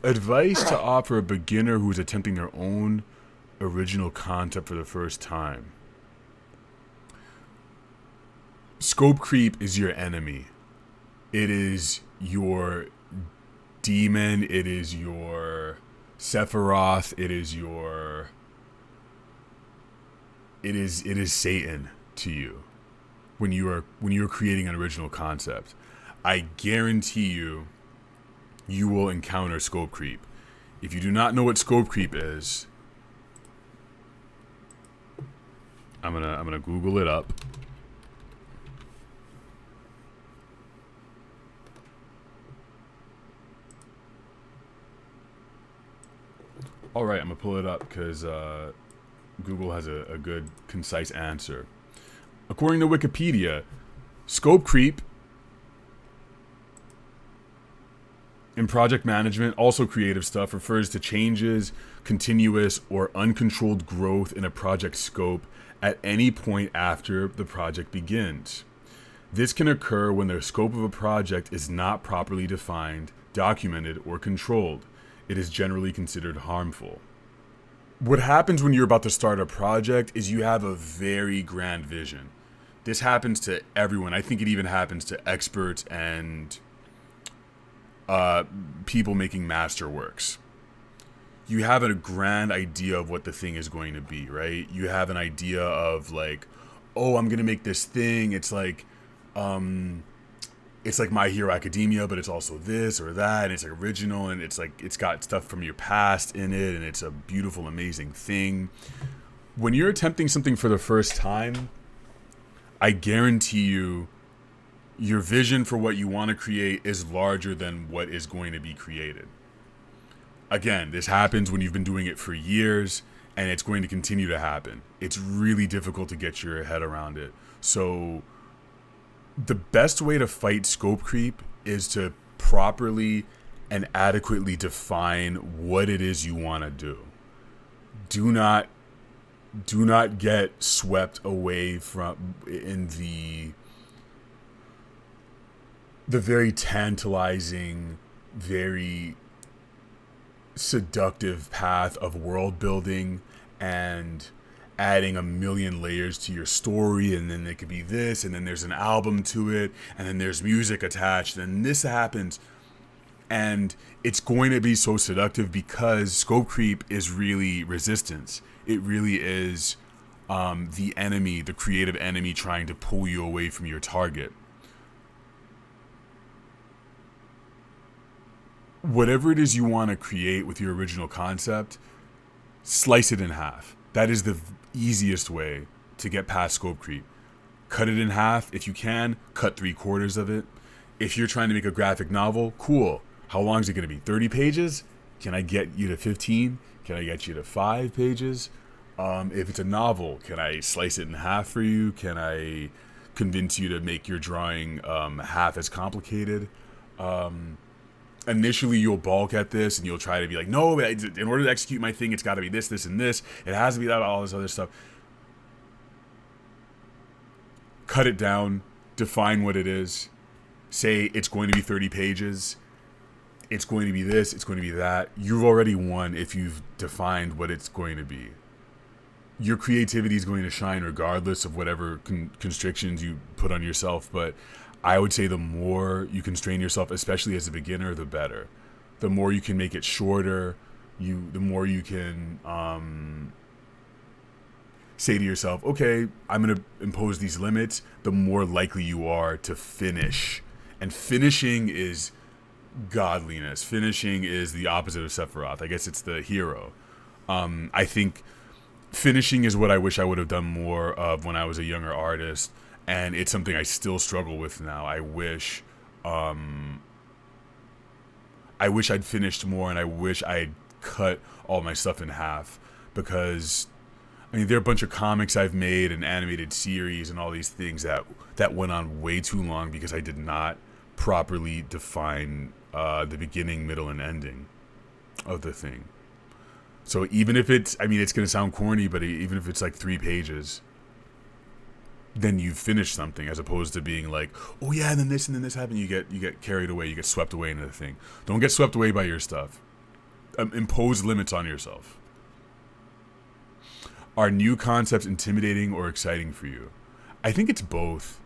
Advice to offer a beginner who's attempting their own original concept for the first time. Scope creep is your enemy. It is your demon. It is your Sephiroth. It is Satan to you when you're creating an original concept. I guarantee you will encounter scope creep. If you do not know what scope creep is, I'm gonna Google it up. All right, I'm gonna pull it up because Google has a good, concise answer. According to Wikipedia, scope creep in project management, also creative stuff, refers to changes, continuous, or uncontrolled growth in a project scope at any point after the project begins. This can occur when the scope of a project is not properly defined, documented, or controlled. It is generally considered harmful. What happens when you're about to start a project is you have a very grand vision. This happens to everyone. I think it even happens to experts and people making masterworks. You have a grand idea of what the thing is going to be, right? You have an idea of like, oh, I'm gonna make this thing. It's like My Hero Academia, but it's also this or that, and it's like original, and it's like it's got stuff from your past in it, and it's a beautiful, amazing thing. When you're attempting something for the first time, I guarantee you, your vision for what you want to create is larger than what is going to be created. Again, this happens when you've been doing it for years, and it's going to continue to happen. It's really difficult to get your head around it. So the best way to fight scope creep is to properly and adequately define what it is you want to do. Do not get swept away from in the very tantalizing, very seductive path of world building and adding a million layers to your story, and then it could be this, and then there's an album to it, and then there's music attached, and this happens. And it's going to be so seductive because scope creep is really resistance. It really is the enemy, the creative enemy, trying to pull you away from your target. Whatever it is you want to create with your original concept, slice it in half. That is the easiest way to get past scope creep. Cut it in half. If you can, cut 3/4 of it. If you're trying to make a graphic novel, cool. How long is it going to be? 30 pages? Can I get you to 15? Can I get you to 5 pages? If it's a novel, can I slice it in half for you? Can I convince you to make your drawing half as complicated? Initially, you'll balk at this and you'll try to be like, no, in order to execute my thing, it's got to be this, this, and this. It has to be that, all this other stuff. Cut it down. Define what it is. Say it's going to be 30 pages. It's going to be this. It's going to be that. You've already won if you've defined what it's going to be. Your creativity is going to shine regardless of whatever constrictions you put on yourself, but I would say the more you constrain yourself, especially as a beginner, the better. The more you can make it shorter, the more you can say to yourself, okay, I'm going to impose these limits, the more likely you are to finish. And finishing is godliness. Finishing is the opposite of Sephiroth. I guess it's the hero. I think finishing is what I wish I would have done more of when I was a younger artist. And it's something I still struggle with now. I wish I'd finished more, and I wish I had cut all my stuff in half, because I mean, there are a bunch of comics I've made and animated series and all these things that went on way too long because I did not properly define the beginning, middle, and ending of the thing. So even if it's going to sound corny, but even if it's like 3 pages, then you've finished something, as opposed to being like, oh yeah, and then this happened. You get carried away. You get swept away into the thing. Don't get swept away by your stuff. impose limits on yourself. Are new concepts intimidating or exciting for you? I think it's both.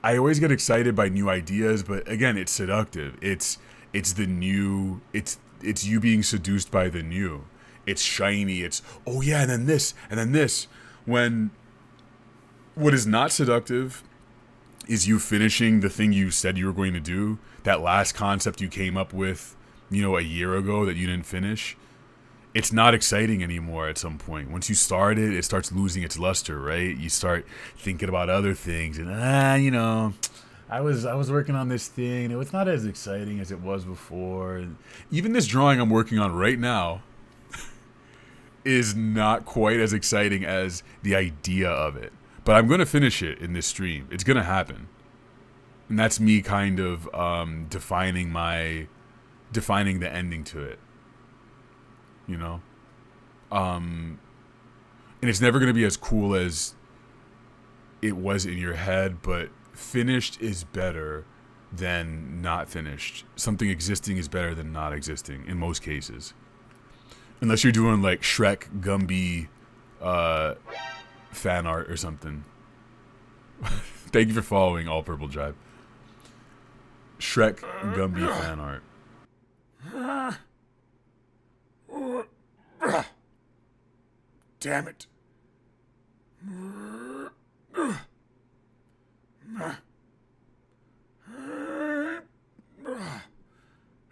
I always get excited by new ideas, but again, it's seductive. It's the new. It's you being seduced by the new. It's shiny. It's, oh yeah, and then this, and then this. When what is not seductive is you finishing the thing you said you were going to do. That last concept you came up with, a year ago that you didn't finish. It's not exciting anymore at some point. Once you start it, it starts losing its luster, right? You start thinking about other things, and I was working on this thing. It's not as exciting as it was before. And even this drawing I'm working on right now is not quite as exciting as the idea of it. But I'm going to finish it in this stream. It's going to happen. And that's me kind of defining the ending to it. And it's never going to be as cool as it was in your head, but finished is better than not finished. Something existing is better than not existing in most cases. Unless you're doing like Shrek Gumby fan art or something. Thank you for following All Purple Drive. Shrek Gumby fan art. Damn it.